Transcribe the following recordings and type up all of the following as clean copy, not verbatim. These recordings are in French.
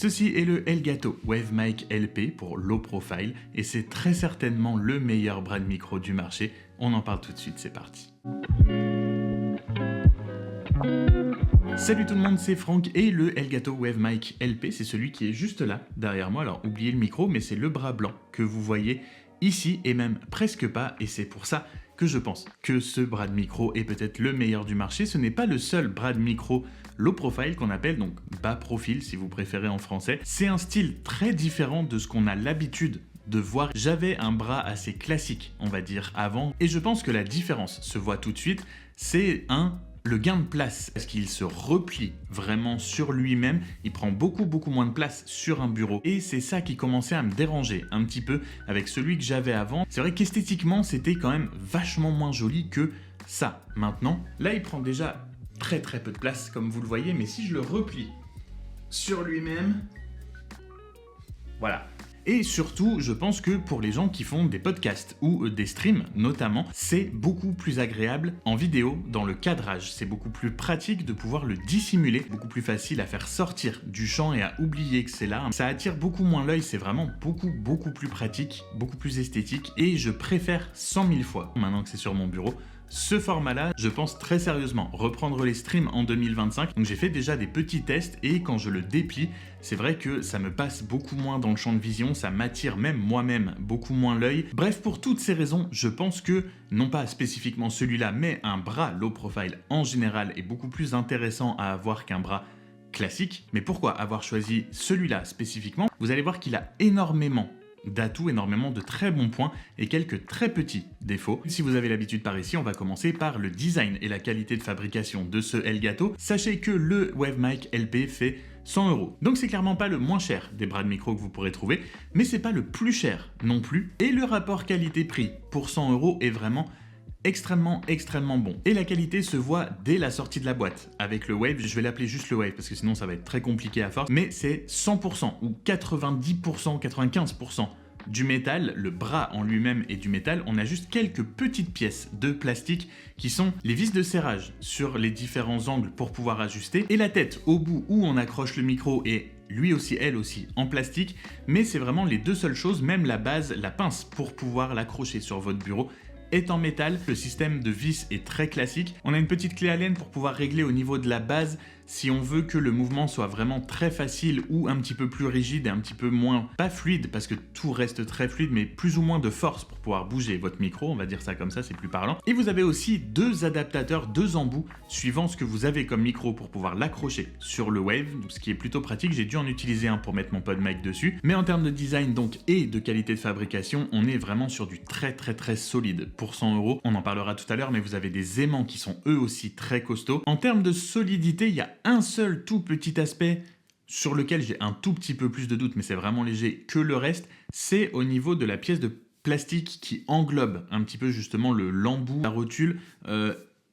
Ceci est le Elgato Wavemic LP pour Low Profile et c'est très certainement le meilleur bras de micro du marché. On en parle tout de suite, c'est parti. Salut tout le monde, c'est Franck et le Elgato Wavemic LP, c'est celui qui est juste là, derrière moi. Alors oubliez le micro, mais c'est le bras blanc que vous voyez ici et même presque pas, et c'est pour ça que je pense que ce bras de micro est peut-être le meilleur du marché. Ce n'est pas le seul bras de micro low profile qu'on appelle donc bas profil si vous préférez en français. C'est un style très différent de ce qu'on a l'habitude de voir. J'avais un bras assez classique, on va dire, avant, et je pense que la différence se voit tout de suite. C'est le gain de place, parce qu'il se replie vraiment sur lui-même, il prend beaucoup moins de place sur un bureau. Et c'est ça qui commençait à me déranger un petit peu avec celui que j'avais avant. C'est vrai qu'esthétiquement, c'était quand même vachement moins joli que ça. Maintenant, là, il prend déjà très peu de place, comme vous le voyez, mais si je le replie sur lui-même, voilà. Et surtout, je pense que pour les gens qui font des podcasts ou des streams notamment, c'est beaucoup plus agréable en vidéo dans le cadrage. C'est beaucoup plus pratique de pouvoir le dissimuler, beaucoup plus facile à faire sortir du champ et à oublier que c'est là. Ça attire beaucoup moins l'œil, c'est vraiment beaucoup plus pratique, beaucoup plus esthétique et je préfère 100 000 fois, maintenant que c'est sur mon bureau, ce format-là, je pense très sérieusement reprendre les streams en 2025. Donc j'ai fait déjà des petits tests et quand je le déplie, c'est vrai que ça me passe beaucoup moins dans le champ de vision, ça m'attire même moi-même beaucoup moins l'œil. Bref, pour toutes ces raisons, je pense que, non pas spécifiquement celui-là, mais un bras low profile en général est beaucoup plus intéressant à avoir qu'un bras classique. Mais pourquoi avoir choisi celui-là spécifiquement? Vous allez voir qu'il a énormément d'atouts, énormément de très bons points et quelques très petits défauts. Si vous avez l'habitude par ici, on va commencer par le design et la qualité de fabrication de ce Elgato. Sachez que le Wavemic LP fait 100 €. Donc c'est clairement pas le moins cher des bras de micro que vous pourrez trouver, mais c'est pas le plus cher non plus. Et le rapport qualité-prix pour 100 € est vraiment extrêmement bon. Et la qualité se voit dès la sortie de la boîte. Avec le Wave, je vais l'appeler juste le Wave parce que sinon ça va être très compliqué à force, mais c'est 100% ou 90%, 95% du métal. Le bras en lui-même est du métal. On a juste quelques petites pièces de plastique qui sont les vis de serrage sur les différents angles pour pouvoir ajuster, et la tête au bout où on accroche le micro est lui aussi, elle aussi, en plastique, mais c'est vraiment les deux seules choses. Même la base, la pince pour pouvoir l'accrocher sur votre bureau est en métal. Le système de vis est très classique. On a une petite clé Allen pour pouvoir régler au niveau de la base si on veut que le mouvement soit vraiment très facile ou un petit peu plus rigide et un petit peu moins, pas fluide parce que tout reste très fluide, mais plus ou moins de force pour pouvoir bouger votre micro, on va dire ça comme ça, c'est plus parlant. Et vous avez aussi deux adaptateurs, deux embouts suivant ce que vous avez comme micro pour pouvoir l'accrocher sur le Wave, ce qui est plutôt pratique. J'ai dû en utiliser un pour mettre mon PodMic dessus, mais en termes de design donc et de qualité de fabrication, on est vraiment sur du très solide pour 100 €. On en parlera tout à l'heure, mais vous avez des aimants qui sont eux aussi très costauds. En termes de solidité, il y a un seul tout petit aspect sur lequel j'ai un tout petit peu plus de doute, mais c'est vraiment léger, que le reste, c'est au niveau de la pièce de plastique qui englobe un petit peu justement l'embout, la rotule.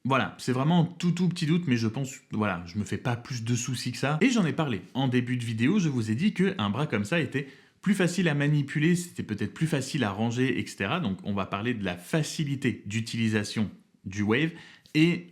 Voilà, c'est vraiment tout petit doute, mais je pense, voilà, je me fais pas plus de soucis que ça. Et j'en ai parlé en début de vidéo, je vous ai dit qu'un bras comme ça était plus facile à manipuler, c'était peut-être plus facile à ranger, etc. Donc on va parler de la facilité d'utilisation du Wave, et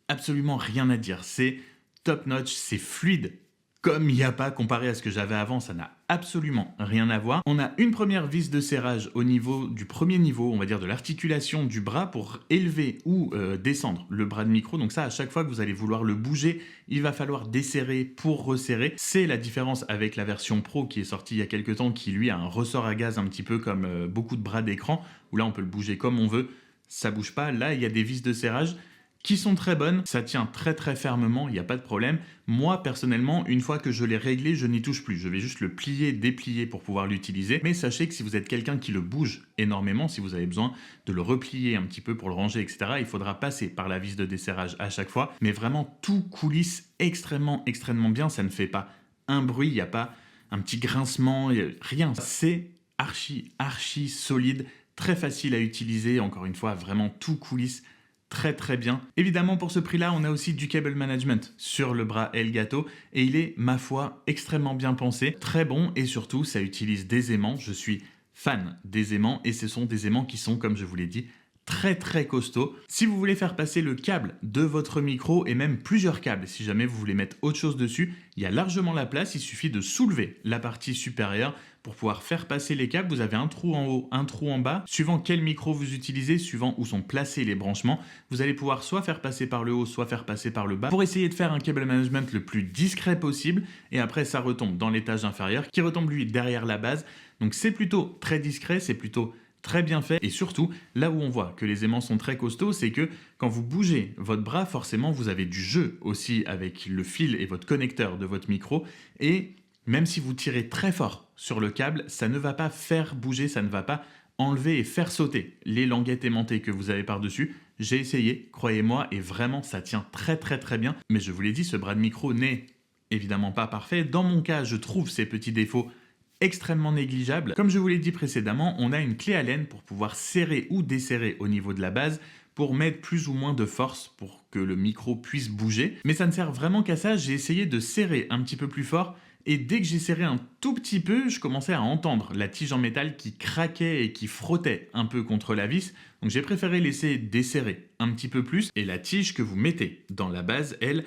absolument rien à dire. C'est top notch, c'est fluide comme il n'y a pas, comparé à ce que j'avais avant, ça n'a absolument rien à voir. On a une première vis de serrage au niveau du premier niveau, on va dire de l'articulation du bras pour élever ou descendre le bras de micro. Donc ça, à chaque fois que vous allez vouloir le bouger, il va falloir desserrer pour resserrer. C'est la différence avec la version Pro qui est sortie il y a quelques temps, qui lui a un ressort à gaz un petit peu comme beaucoup de bras d'écran, où là on peut le bouger comme on veut, ça bouge pas. Là, il y a des vis de serrage qui sont très bonnes, ça tient très fermement, il n'y a pas de problème. Moi, personnellement, une fois que je l'ai réglé, je n'y touche plus. Je vais juste le plier, déplier pour pouvoir l'utiliser. Mais sachez que si vous êtes quelqu'un qui le bouge énormément, si vous avez besoin de le replier un petit peu pour le ranger, etc., il faudra passer par la vis de desserrage à chaque fois. Mais vraiment, tout coulisse extrêmement bien. Ça ne fait pas un bruit, il n'y a pas un petit grincement, rien. C'est archi solide, très facile à utiliser. Encore une fois, vraiment tout coulisse très bien. Évidemment, pour ce prix-là, on a aussi du cable management sur le bras Elgato et il est, ma foi, extrêmement bien pensé, très bon, et surtout, ça utilise des aimants. Je suis fan des aimants et ce sont des aimants qui sont, comme je vous l'ai dit, très costaud. Si vous voulez faire passer le câble de votre micro et même plusieurs câbles, si jamais vous voulez mettre autre chose dessus, il y a largement la place, il suffit de soulever la partie supérieure pour pouvoir faire passer les câbles. Vous avez un trou en haut, un trou en bas. Suivant quel micro vous utilisez, suivant où sont placés les branchements, vous allez pouvoir soit faire passer par le haut, soit faire passer par le bas pour essayer de faire un cable management le plus discret possible. Et après, ça retombe dans l'étage inférieur qui retombe lui derrière la base. Donc c'est plutôt très discret, c'est plutôt très bien fait. Et surtout, là où on voit que les aimants sont très costauds, c'est que quand vous bougez votre bras, forcément, vous avez du jeu aussi avec le fil et votre connecteur de votre micro. Et même si vous tirez très fort sur le câble, ça ne va pas faire bouger, ça ne va pas enlever et faire sauter les languettes aimantées que vous avez par-dessus. J'ai essayé, croyez-moi, et vraiment, ça tient très bien. Mais je vous l'ai dit, ce bras de micro n'est évidemment pas parfait. Dans mon cas, je trouve ces petits défauts extrêmement négligeables. Comme je vous l'ai dit précédemment, on a une clé Allen pour pouvoir serrer ou desserrer au niveau de la base pour mettre plus ou moins de force pour que le micro puisse bouger. Mais ça ne sert vraiment qu'à ça. J'ai essayé de serrer un petit peu plus fort et dès que j'ai serré un tout petit peu, je commençais à entendre la tige en métal qui craquait et qui frottait un peu contre la vis. Donc j'ai préféré laisser desserrer un petit peu plus. Et la tige que vous mettez dans la base, elle,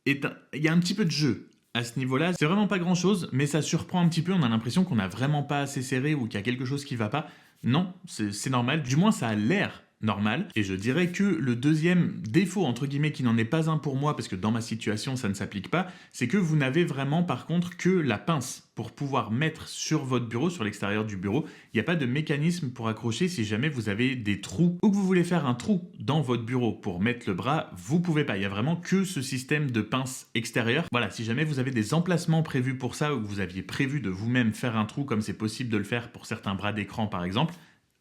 il y a un petit peu de jeu à ce niveau-là. C'est vraiment pas grand-chose, mais ça surprend un petit peu. On a l'impression qu'on n'a vraiment pas assez serré ou qu'il y a quelque chose qui va pas. Non, c'est normal. Du moins, ça a l'air normal. Et je dirais que le deuxième défaut, entre guillemets, qui n'en est pas un pour moi, parce que dans ma situation, ça ne s'applique pas, c'est que vous n'avez vraiment, par contre, que la pince pour pouvoir mettre sur votre bureau, sur l'extérieur du bureau. Il n'y a pas de mécanisme pour accrocher si jamais vous avez des trous ou que vous voulez faire un trou dans votre bureau pour mettre le bras, vous pouvez pas. Il n'y a vraiment que ce système de pince extérieure. Voilà, si jamais vous avez des emplacements prévus pour ça ou que vous aviez prévu de vous-même faire un trou comme c'est possible de le faire pour certains bras d'écran par exemple,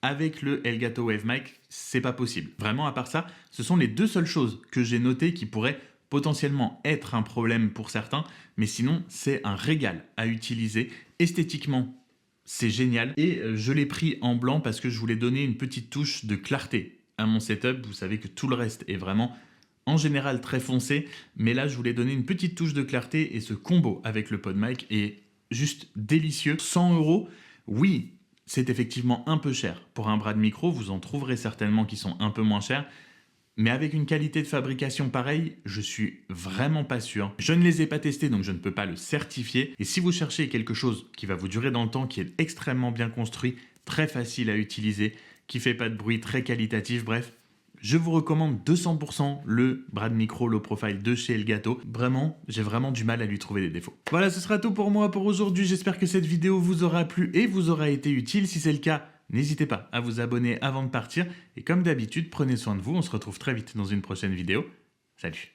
avec le Elgato Wave Mic, c'est pas possible. Vraiment, à part ça, ce sont les deux seules choses que j'ai notées qui pourraient potentiellement être un problème pour certains, mais sinon, c'est un régal à utiliser. Esthétiquement, c'est génial. Et je l'ai pris en blanc parce que je voulais donner une petite touche de clarté à mon setup. Vous savez que tout le reste est vraiment, en général, très foncé, mais là, je voulais donner une petite touche de clarté et ce combo avec le PodMic est juste délicieux. 100 €, oui, c'est effectivement un peu cher pour un bras de micro, vous en trouverez certainement qui sont un peu moins chers, mais avec une qualité de fabrication pareille, je suis vraiment pas sûr. Je ne les ai pas testés, donc je ne peux pas le certifier. Et si vous cherchez quelque chose qui va vous durer dans le temps, qui est extrêmement bien construit, très facile à utiliser, qui fait pas de bruit, très qualitatif, bref, je vous recommande 200% le bras de micro low profile de chez Elgato. Vraiment, j'ai vraiment du mal à lui trouver des défauts. Voilà, ce sera tout pour moi pour aujourd'hui. J'espère que cette vidéo vous aura plu et vous aura été utile. Si c'est le cas, n'hésitez pas à vous abonner avant de partir. Et comme d'habitude, prenez soin de vous. On se retrouve très vite dans une prochaine vidéo. Salut!